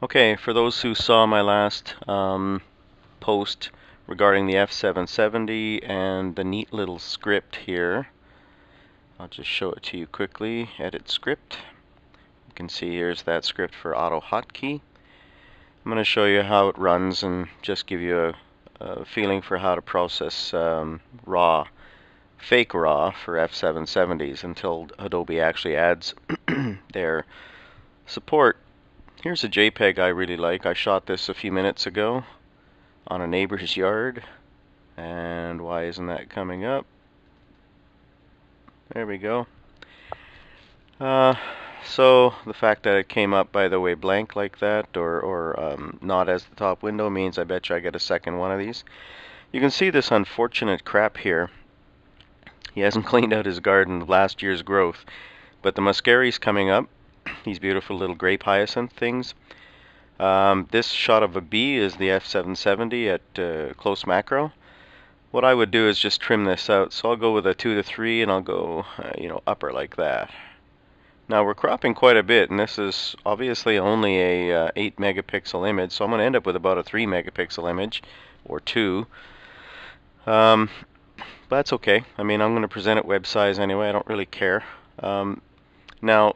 Okay, for those who saw my last post regarding the F770 and the neat little script here, I'll just show it to you quickly. Edit script. You can see here's that script for AutoHotKey. I'm going to show you how it runs and just give you a feeling for how to process fake RAW for F770s until Adobe actually adds their support. Here's a JPEG I really like. I shot this a few minutes ago on a neighbor's yard. And why isn't that coming up? There we go. So the fact that it came up, by the way, blank like that, or not as the top window, means I bet you I get a second one of these. You can see this unfortunate crap here. He hasn't cleaned out his garden of last year's growth, but the muscari's coming up. These beautiful little grape hyacinth things. This shot of a bee is the F770 at close macro. What I would do is just trim this out. So I'll go with a 2 to 3 and I'll go, upper like that. Now we're cropping quite a bit, and this is obviously only a 8 megapixel image, so I'm going to end up with about a 3 megapixel image, or 2. But that's okay. I mean, I'm going to present it web size anyway. I don't really care. Now,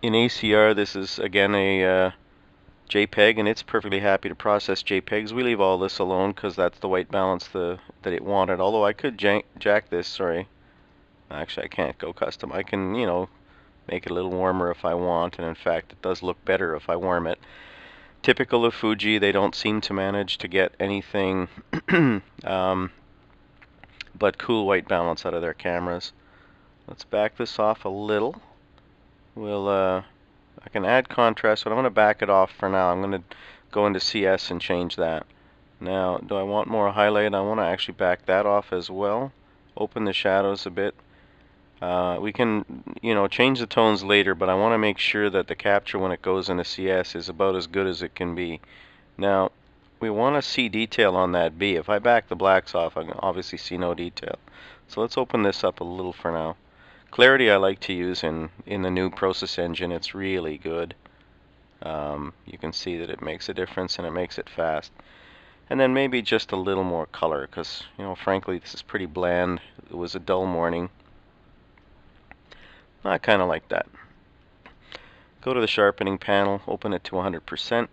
in ACR, this is again a JPEG, and it's perfectly happy to process JPEGs. We leave all this alone because that's the white balance that it wanted. Although I could jack this. Sorry, actually I can't go custom. I can, make it a little warmer if I want, and in fact it does look better if I warm it. Typical of Fuji, they don't seem to manage to get anything but cool white balance out of their cameras. Let's back this off a little. I can add contrast, but I'm going to back it off for now. I'm going to go into CS and change that. Now, do I want more highlight? I want to actually back that off as well. Open the shadows a bit. We can, change the tones later, but I want to make sure that the capture when it goes into CS is about as good as it can be. Now, we want to see detail on that B. If I back the blacks off, I can obviously see no detail. So let's open this up a little for now. Clarity I like to use in the new process engine. It's really good. You can see that it makes a difference and it makes it fast. And then maybe just a little more color because, frankly, this is pretty bland. It was a dull morning. I kind of like that. Go to the sharpening panel, open it to 100%.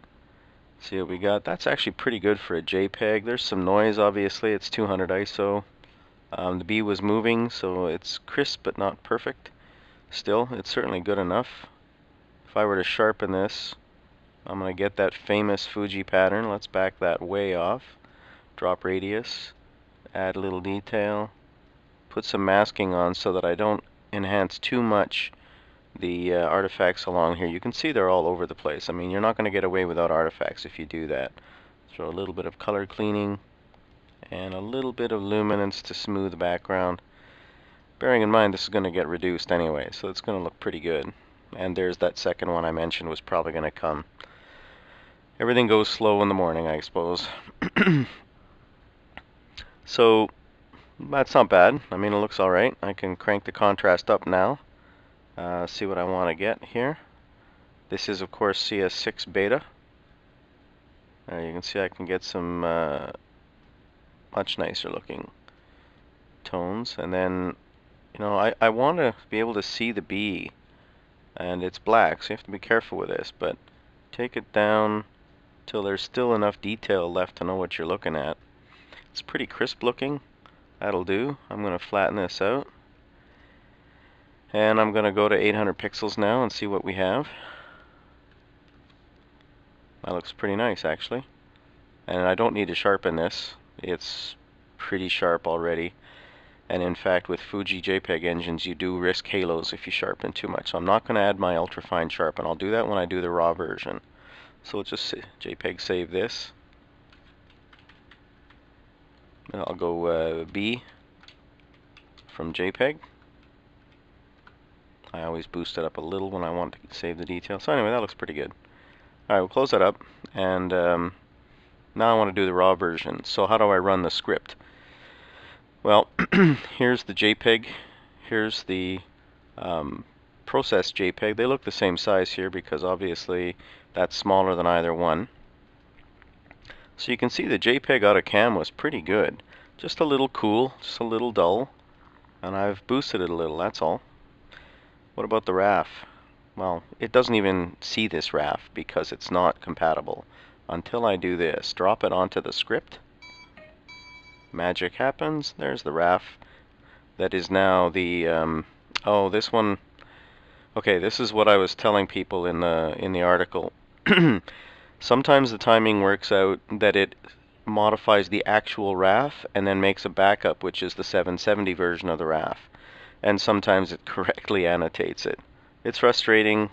See what we got. That's actually pretty good for a JPEG. There's some noise, obviously. It's 200 ISO. The bee was moving, so it's crisp but not perfect. Still, it's certainly good enough. If I were to sharpen this, I'm going to get that famous Fuji pattern. Let's back that way off. Drop radius. Add a little detail. Put some masking on so that I don't enhance too much the artifacts along here. You can see they're all over the place. I mean, you're not going to get away without artifacts if you do that. Throw a little bit of color cleaning and a little bit of luminance to smooth the background. Bearing in mind this is going to get reduced anyway, so it's going to look pretty good. And there's that second one I mentioned was probably going to come. Everything goes slow in the morning, I suppose. So that's not bad. I mean, it looks alright. I can crank the contrast up now. See what I want to get here. This is, of course, CS6 beta. You can see I can get some much nicer looking tones. And then, I want to be able to see the bee. And it's black, so you have to be careful with this. But take it down till there's still enough detail left to know what you're looking at. It's pretty crisp looking. That'll do. I'm going to flatten this out. And I'm going to go to 800 pixels now and see what we have. That looks pretty nice, actually. And I don't need to sharpen this. It's pretty sharp already. And in fact, with Fuji JPEG engines, you do risk halos if you sharpen too much. So I'm not going to add my ultrafine sharpen. I'll do that when I do the raw version. So we'll just JPEG save this. And I'll go B from JPEG. I always boost it up a little when I want to save the detail. So anyway, that looks pretty good. Alright, we'll close that up. And now I want to do the raw version. So how do I run the script? Well, here's the JPEG. Here's the processed JPEG. They look the same size here because obviously that's smaller than either one. So you can see the JPEG out of cam was pretty good. Just a little cool, just a little dull, and I've boosted it a little, that's all. What about the RAF? Well, it doesn't even see this RAF because it's not compatible. Until I do this, drop it onto the script. Magic happens. There's the RAF. That is now the oh, this one. Okay, this is what I was telling people in the article. Sometimes the timing works out that it modifies the actual RAF and then makes a backup, which is the 770 version of the RAF. And sometimes it correctly annotates it. It's frustrating,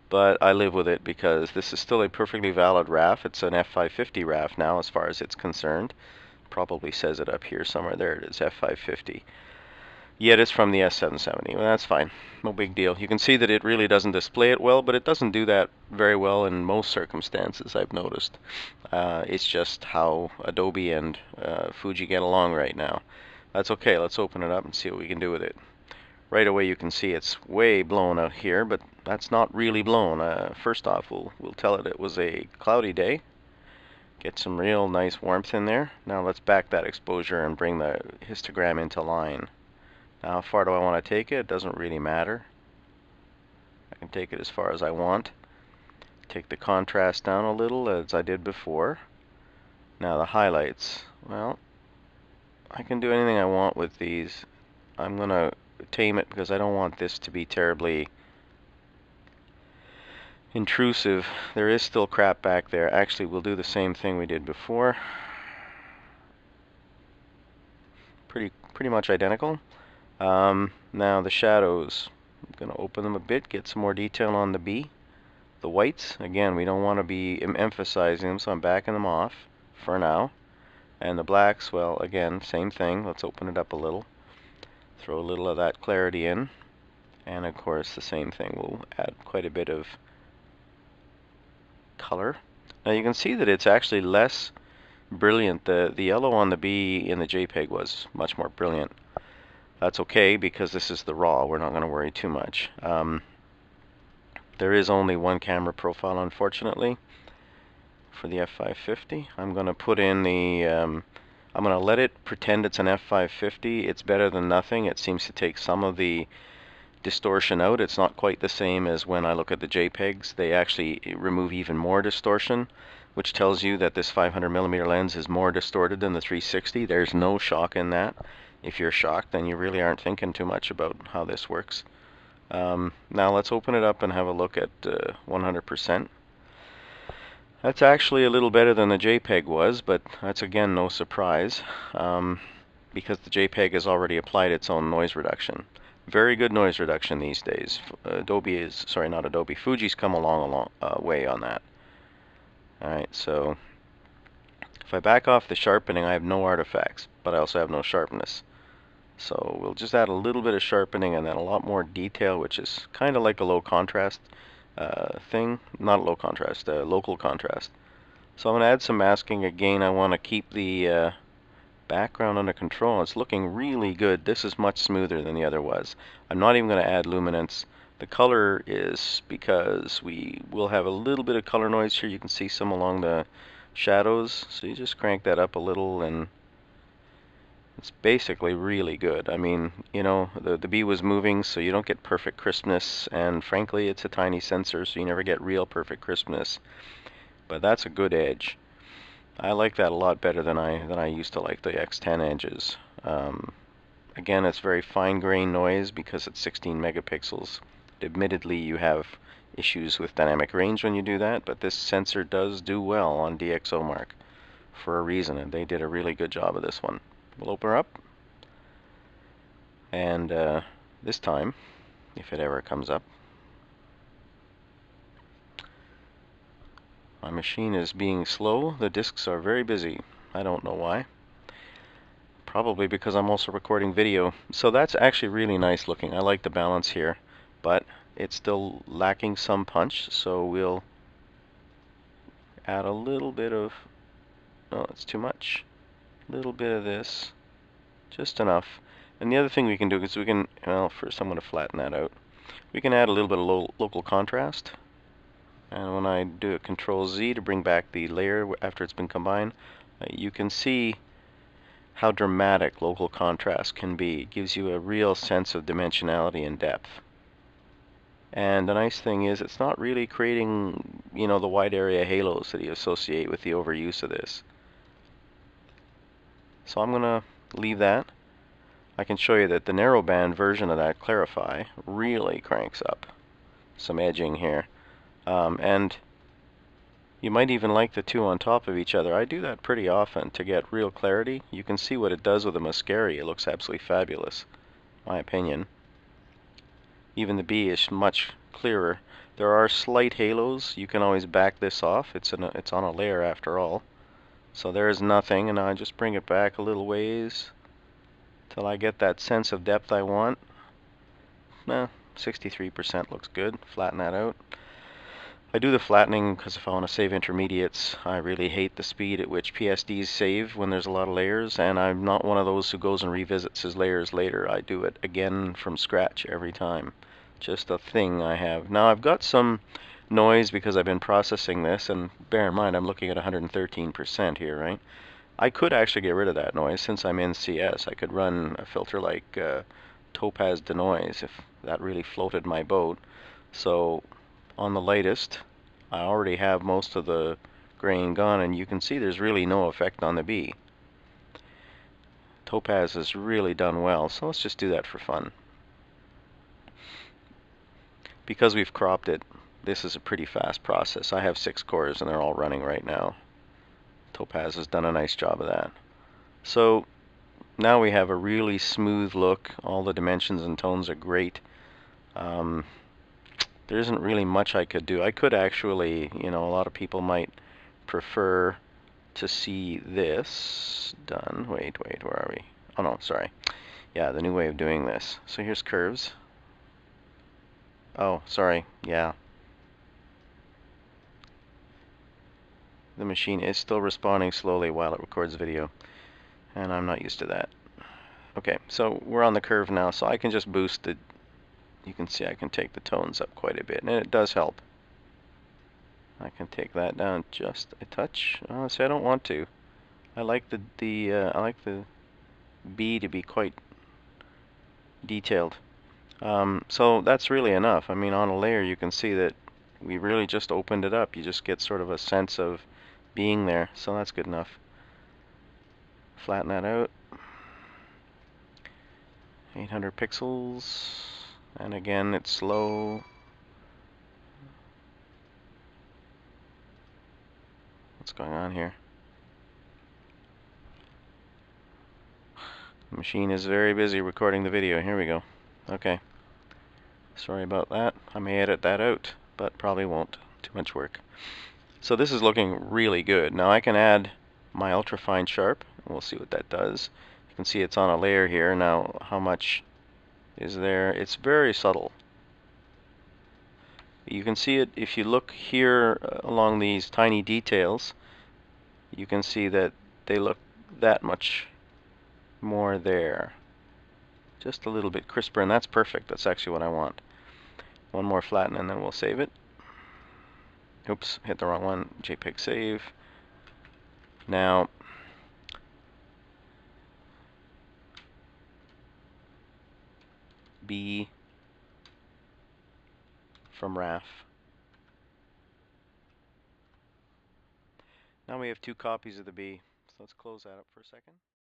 but I live with it because this is still a perfectly valid RAF. It's an F550 RAF now as far as it's concerned. Probably says it up here somewhere. There it is, F550. Yet it's from the S770. Well, that's fine. No big deal. You can see that it really doesn't display it well, but it doesn't do that very well in most circumstances, I've noticed. It's just how Adobe and Fuji get along right now. That's okay. Let's open it up and see what we can do with it. Right away you can see it's way blown out here, but that's not really blown. First off, we'll tell it was a cloudy day. Get some real nice warmth in there. Now let's back that exposure and bring the histogram into line. Now how far do I want to take it? It doesn't really matter. I can take it as far as I want. Take the contrast down a little as I did before. Now the highlights. Well, I can do anything I want with these. I'm going to tame it because I don't want this to be terribly intrusive. There is still crap back there. Actually, we'll do the same thing we did before. Pretty much identical. Now the shadows. I'm going to open them a bit, get some more detail on the B. The whites, again, we don't want to be emphasizing them, so I'm backing them off for now. And the blacks, well, again, same thing. Let's open it up a little. Throw a little of that clarity in. And of course, the same thing. We'll add quite a bit of color. Now you can see that it's actually less brilliant. The yellow on the B in the JPEG was much more brilliant. That's okay because this is the RAW. We're not going to worry too much. There is only one camera profile, unfortunately, for the F550. I'm going to put in the I'm going to let it pretend it's an F550. It's better than nothing. It seems to take some of the distortion out. It's not quite the same as when I look at the JPEGs. They actually remove even more distortion, which tells you that this 500mm lens is more distorted than the 360. There's no shock in that. If you're shocked, then you really aren't thinking too much about how this works. Now let's open it up and have a look at 100%. That's actually a little better than the JPEG was, but that's again no surprise because the JPEG has already applied its own noise reduction. Very good noise reduction these days. Fuji's come a long way on that. Alright, so if I back off the sharpening, I have no artifacts, but I also have no sharpness. So we'll just add a little bit of sharpening and then a lot more detail, which is kind of like a low contrast thing. Not a low contrast, local contrast. So I'm going to add some masking. Again, I want to keep the background under control. It's looking really good. This is much smoother than the other was. I'm not even going to add luminance. The color is because we will have a little bit of color noise here. You can see some along the shadows. So you just crank that up a little and it's basically really good. I mean, you know, the bee was moving, so you don't get perfect crispness, and frankly, it's a tiny sensor, so you never get real perfect crispness. But that's a good edge. I like that a lot better than I used to like the X10 edges. Again, it's very fine-grained noise because it's 16 megapixels. Admittedly, you have issues with dynamic range when you do that, but this sensor does do well on DxOMark for a reason, and they did a really good job of this one. We'll open her up, and this time, if it ever comes up, my machine is being slow. The disks are very busy. I don't know why. Probably because I'm also recording video. So that's actually really nice looking. I like the balance here, but it's still lacking some punch, so we'll add a little bit of, oh, it's too much. A little bit of this. Just enough. And the other thing we can do is we can, well, first I'm going to flatten that out. We can add a little bit of local contrast. And when I do a Control Z to bring back the layer after it's been combined, you can see how dramatic local contrast can be. It gives you a real sense of dimensionality and depth. And the nice thing is it's not really creating, the wide area halos that you associate with the overuse of this. So I'm going to leave that. I can show you that the narrowband version of that Clarify really cranks up some edging here. And you might even like the two on top of each other. I do that pretty often to get real clarity. You can see what it does with the mascara. It looks absolutely fabulous, in my opinion. Even the B is much clearer. There are slight halos. You can always back this off. It's on a layer after all. So there is nothing, and I just bring it back a little ways till I get that sense of depth I want. 63% looks good. Flatten that out. I do the flattening because if I want to save intermediates, I really hate the speed at which PSDs save when there's a lot of layers, and I'm not one of those who goes and revisits his layers later. I do it again from scratch every time. Just a thing I have. Now I've got some noise because I've been processing this, and bear in mind I'm looking at 113% here, right? I could actually get rid of that noise since I'm in CS. I could run a filter like Topaz Denoise if that really floated my boat. So on the lightest, I already have most of the grain gone, and you can see there's really no effect on the B. Topaz has really done well, so let's just do that for fun. Because we've cropped it, this is a pretty fast process. I have 6 cores and they're all running right now. Topaz has done a nice job of that. So now we have a really smooth look. All the dimensions and tones are great. There isn't really much I could do. I could actually, a lot of people might prefer to see this done. Wait, where are we? Oh no, sorry. Yeah, the new way of doing this. So here's curves. Oh, sorry. Yeah. The machine is still responding slowly while it records video, and I'm not used to that. Okay, so we're on the curve now, so I can just boost it. You can see I can take the tones up quite a bit, and it does help. I can take that down just a touch. See, I don't want to. I like the B to be quite detailed. So that's really enough. I mean, on a layer you can see that we really just opened it up. You just get sort of a sense of being there, so that's good enough. Flatten that out. 800 pixels, and again it's slow. What's going on here? The machine is very busy recording the video. Here we go. Okay. Sorry about that. I may edit that out, but probably won't. Too much work. So this is looking really good. Now I can add my ultrafine sharp. We'll see what that does. You can see it's on a layer here. Now how much is there? It's very subtle. You can see it if you look here along these tiny details. You can see that they look that much more there. Just a little bit crisper, and that's perfect. That's actually what I want. One more flatten, and then we'll save it. Oops, hit the wrong one. JPEG save. Now, B from RAF. Now we have 2 copies of the B. So let's close that up for a second.